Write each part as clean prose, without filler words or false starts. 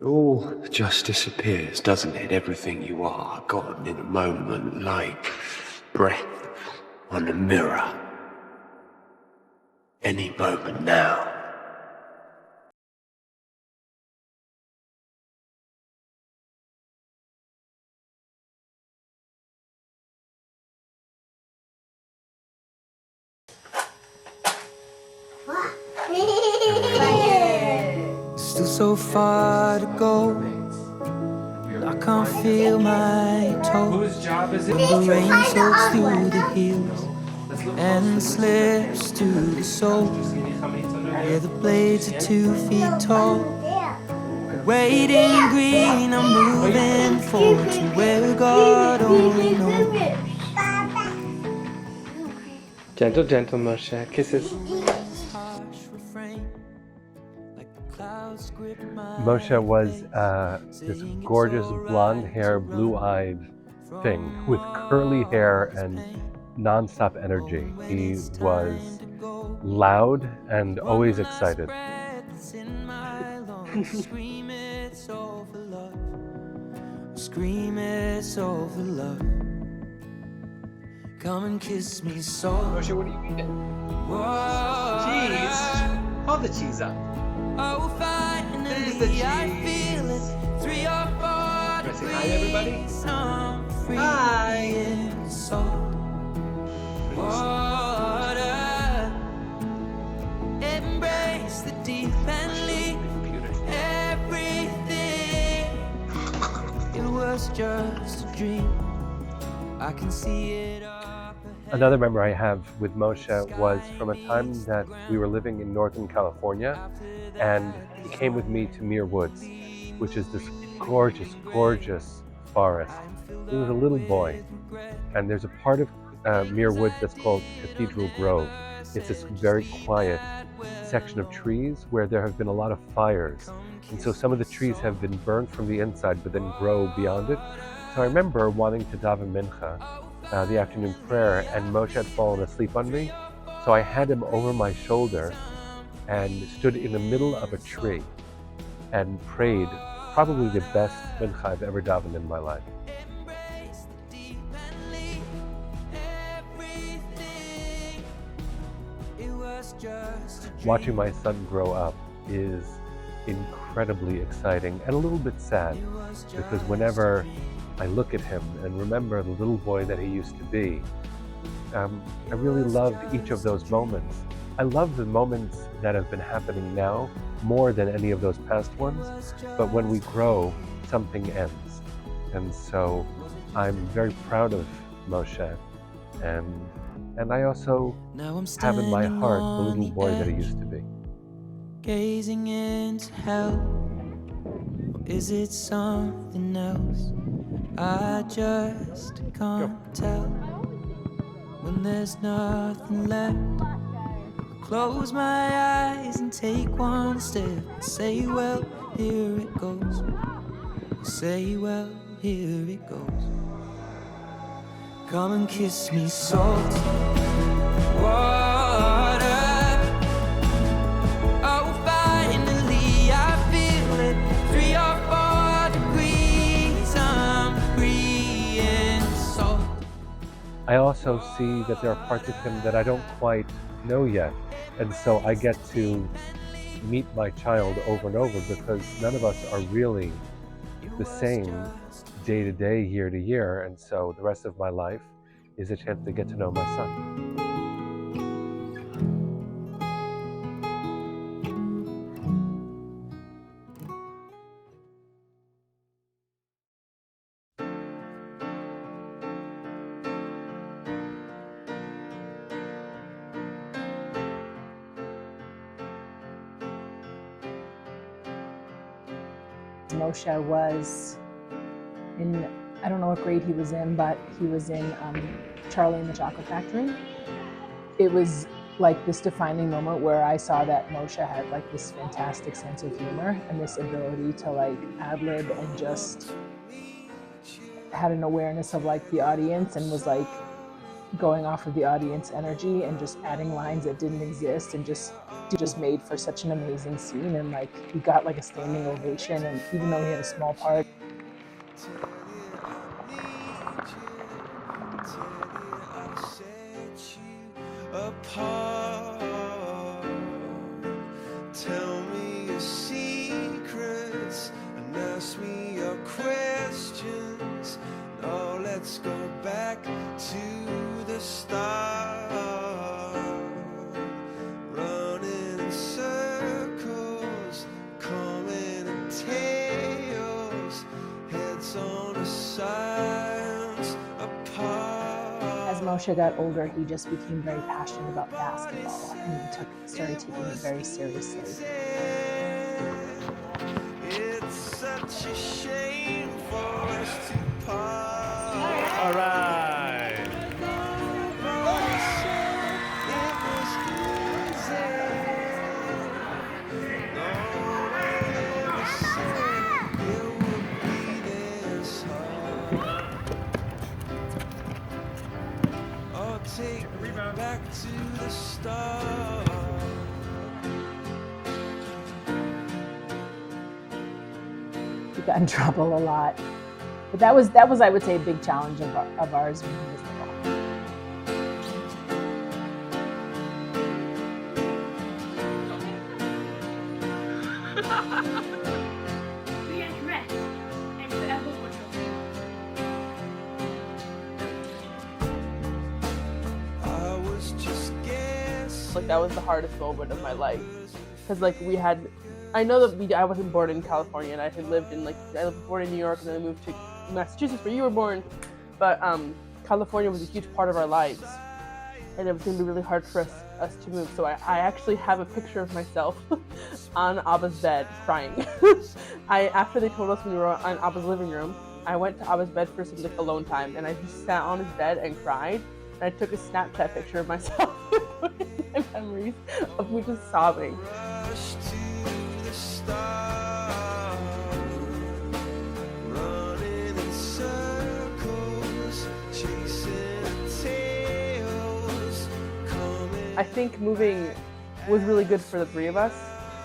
It all just disappears, doesn't it? Everything you are, gone in a moment, like breath on a mirror. Any moment now. Still so far to go. I can't feel my toes. Whose job is it? The rain soaks through the heels and slips to the sole. Yeah, the blades are 2 feet tall. Waiting green, I'm moving forward to where God only knows. Gentle, gentle, Moshe. Kisses. Moshe was this gorgeous blonde hair, blue-eyed thing with curly hair and non-stop energy. He was loud and always excited. Scream it's all for love. Scream it's all for love. Come and kiss me soft. Moshe, what are you eating? Whoa. Cheese. Hold the cheese up. Oh, finally, There's the cheese. I feel it. 3 or 4 Wanna say hi to everybody? degrees. I'm free Hi. in salt water. Embrace the deep and leave everything. It was just a dream. I can see it up ahead. Another memory I have with Moshe was from a time that we were living in Northern California, and he came with me to Muir Woods, which is this gorgeous, gorgeous forest. He was a little boy, and there's a part of Muir Woods that's called Cathedral Grove. It's this very quiet section of trees where there have been a lot of fires, and so some of the trees have been burned from the inside but then grow beyond it. So I remember wanting to daven mincha, the afternoon prayer, and Moshe had fallen asleep on me. So I had him over my shoulder and stood in the middle of a tree and prayed probably the best mincha I've ever davened in my life. Embrace the deep and leave everything. It was just a dream. Watching my son grow up is incredibly exciting and a little bit sad, because whenever I look at him and remember the little boy that he used to be, I really loved each of those moments. I love the moments that have been happening now more than any of those past ones, but when we grow, something ends. And so I'm very proud of Moshe, and I also Now I'm have in my standing heart the on little the boy that he edge, used to be. gazing into hell. Or is it something else? I just can't tell. When there's nothing left, I close my eyes and take one step and say, well, here it goes. Say, well, here it goes. Come and kiss me salt water. Oh, finally I feel it. 3 or 4 degrees. I'm free in salt. I also see that there are parts of him that I don't quite know yet, and so I get to meet my child over and over, because none of us are really the same day to day, year to year, and so the rest of my life is a chance to get to know my son. Moshe was in, I don't know what grade he was in, but he was in Charlie and the Chocolate Factory. It was like this defining moment where I saw that Moshe had like this fantastic sense of humor and this ability to like ad-lib and just had an awareness of like the audience, and was like going off of the audience energy and just adding lines that didn't exist, and just made for such an amazing scene. And like, he got like a standing ovation, and even though he had a small part. Tell me your secrets and ask me your questions. Now let's go back to the start. Running in circles, coming in tails, heads on the sides apart. As Moshe got older, he just became very passionate about basketball, and he started taking it very seriously. It's such a shame for us to part. All right. Take me back to the start. He got in trouble a lot, but that was I would say a big challenge of ours when he was little. We are dressed and forever watch Like, that was the hardest moment of my life, because like I know that I wasn't born in California, and I had lived in I was born in New York, and then I moved to Massachusetts where you were born, but California was a huge part of our lives, and it was going to be really hard for us to move. So I actually have a picture of myself on Abba's bed crying. After they told us when we were on Abba's living room, I went to Abba's bed for some alone time, and I just sat on his bed and cried. And I took a Snapchat picture of myself and put it in my memories of me just sobbing. Rush to the start, running in circles, chasing tails, coming. I think moving was really good for the three of us.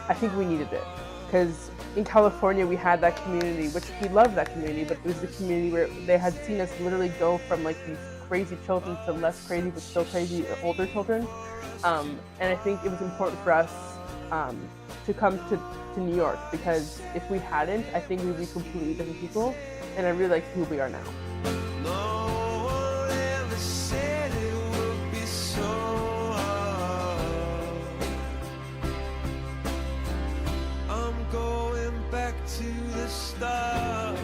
I think we needed it, because in California we had that community, which we loved that community, but it was the community where they had seen us literally go from like these crazy children to less crazy but still crazy older children, and I think it was important for us to come to New York, because if we hadn't, I think we'd be completely different people, and I really like who we are now. No one ever said it would be so hard. I'm going back to the start.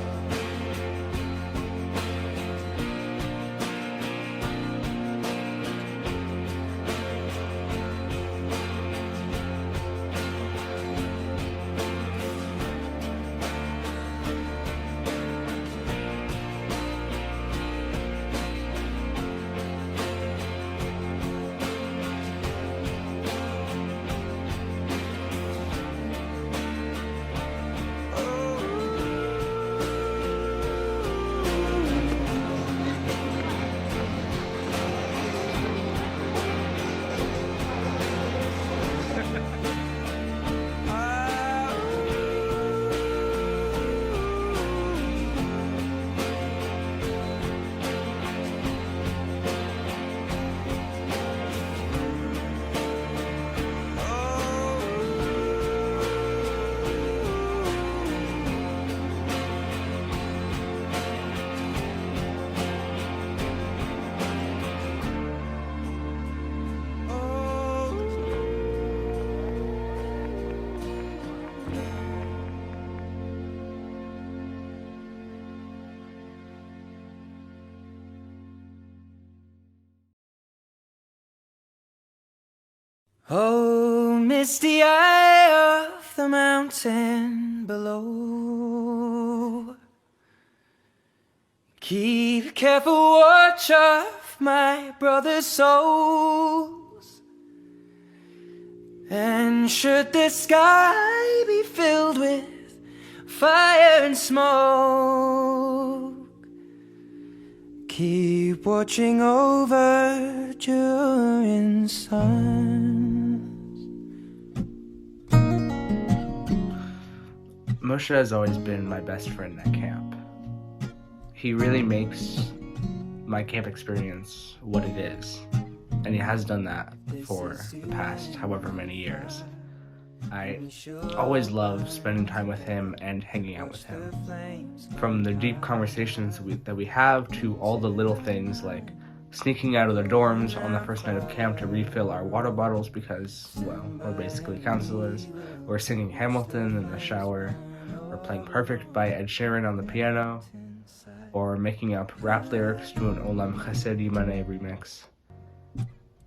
Oh, misty eye of the mountain below, keep careful watch of my brother's souls. And should the sky be filled with fire and smoke, keep keep watching over during suns. Moshe has always been my best friend at camp. He really makes my camp experience what it is, and he has done that for the past however many years. I always love spending time with him and hanging out with him. From the deep conversations that we have to all the little things like sneaking out of the dorms on the first night of camp to refill our water bottles because, well, we're basically counselors, or singing Hamilton in the shower, or playing Perfect by Ed Sheeran on the piano, or making up rap lyrics to an Olam Chesed Yimane remix.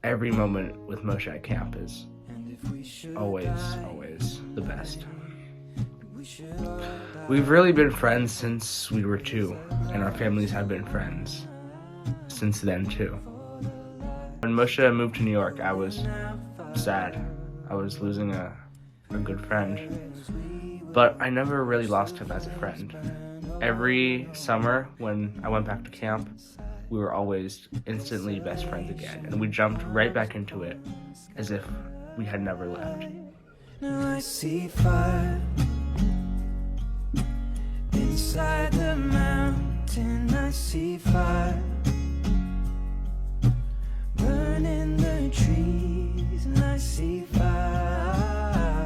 Every moment with Moshe at camp is always the best. We've really been friends since we were 2, and our families have been friends since then too. When Moshe moved to New York, I was sad. I was losing a good friend, but I never really lost him as a friend. Every summer when I went back to camp, we were always instantly best friends again, and we jumped right back into it as if we had never left. Now I see fire inside the mountain. I see fire burning the trees, and I see fire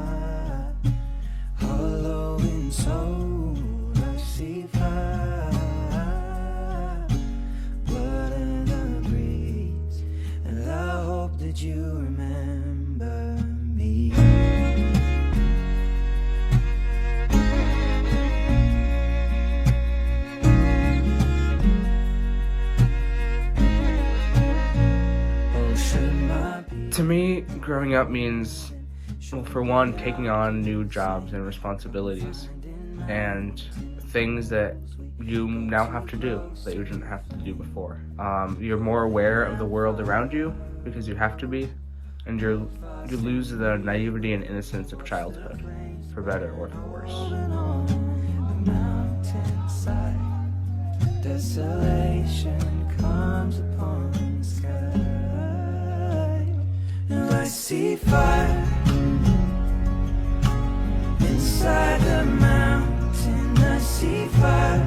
hollow in soul. I see fire, blood in the breeze, and I hope that you remember me. To me, growing up means, well, for one, taking on new jobs and responsibilities and things that you now have to do that you didn't have to do before. You're more aware of the world around you because you have to be, and you lose the naivety and innocence of childhood, for better or for worse. The mountainside, desolation comes upon the sky. Now I see fire inside the mountain. I see fire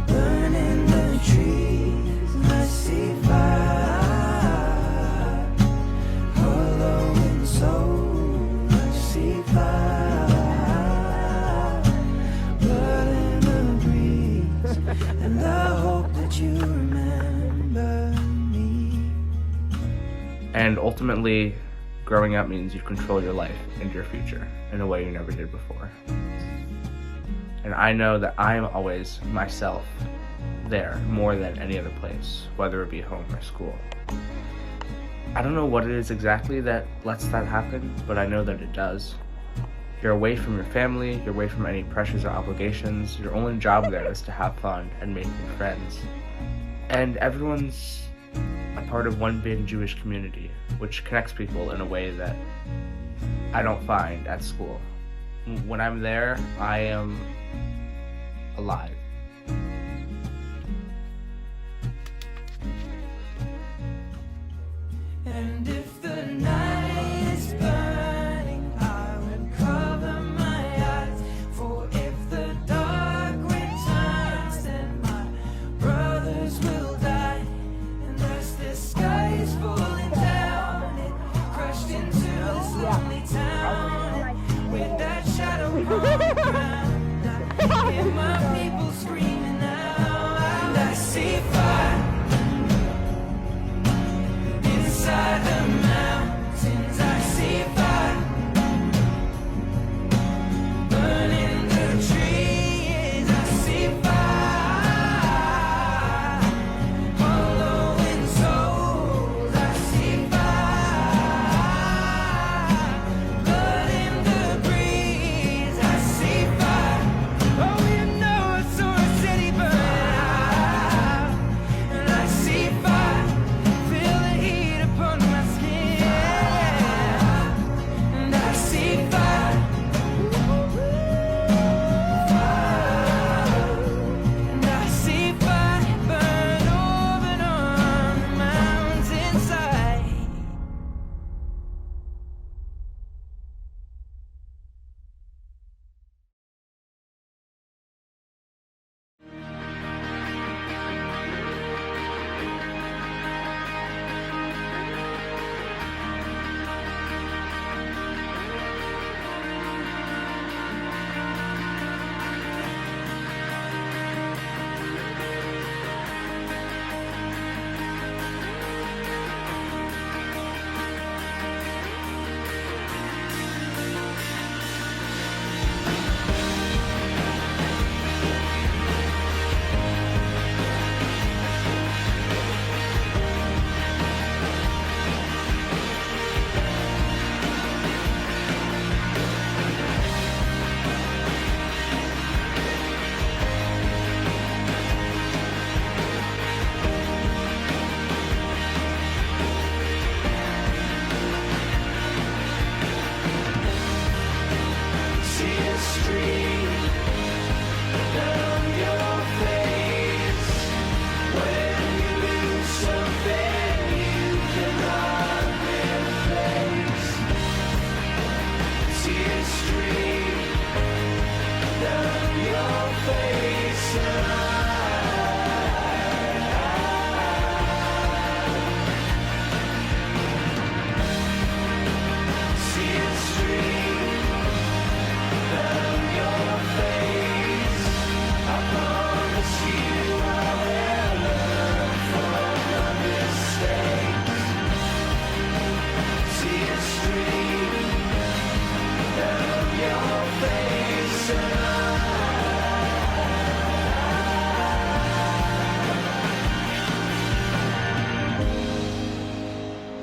burning the trees. I see fire hollow in soul. I see fire blood in the breeze, and I hope that you remember me. And ultimately, growing up means you control your life and your future in a way you never did before. And I know that I'm always myself there more than any other place, whether it be home or school. I don't know what it is exactly that lets that happen, but I know that it does. You're away from your family, you're away from any pressures or obligations. Your only job there is to have fun and make new friends. And everyone's a part of one big Jewish community, which connects people in a way that I don't find at school. When I'm there, I am alive. And if the night is burning, I will cover my eyes. For if the dark returns, then my brothers will die. And as the sky is falling down, it crashed into this lonely town. With that shadow on the ground, I hear my people screaming out. And I see fire inside the mountains. I see fire burning the trees. I see fire hollow in souls. I see fire blood in the breeze. I see fire. Oh, you know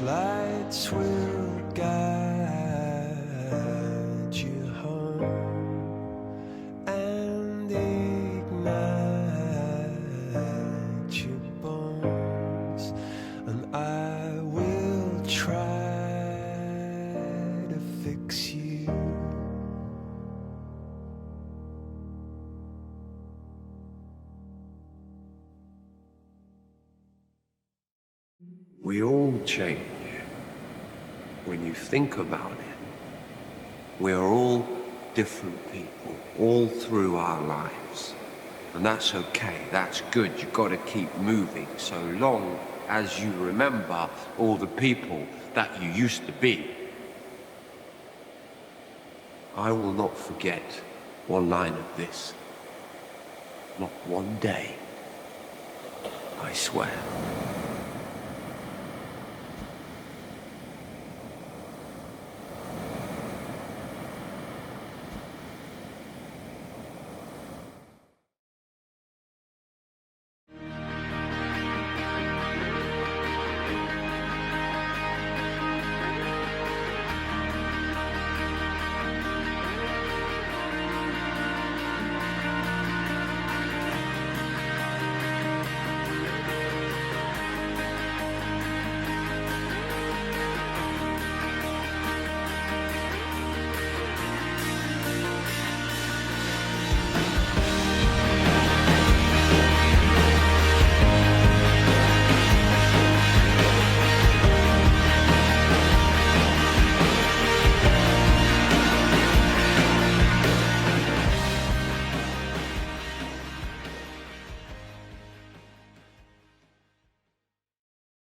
Lights will guide you home and ignite your bones, and I will try to fix you. We all change. When you think about it, we're all different people all through our lives. And that's okay, that's good. You've got to keep moving so long as you remember all the people that you used to be. I will not forget one line of this. Not one day. I swear.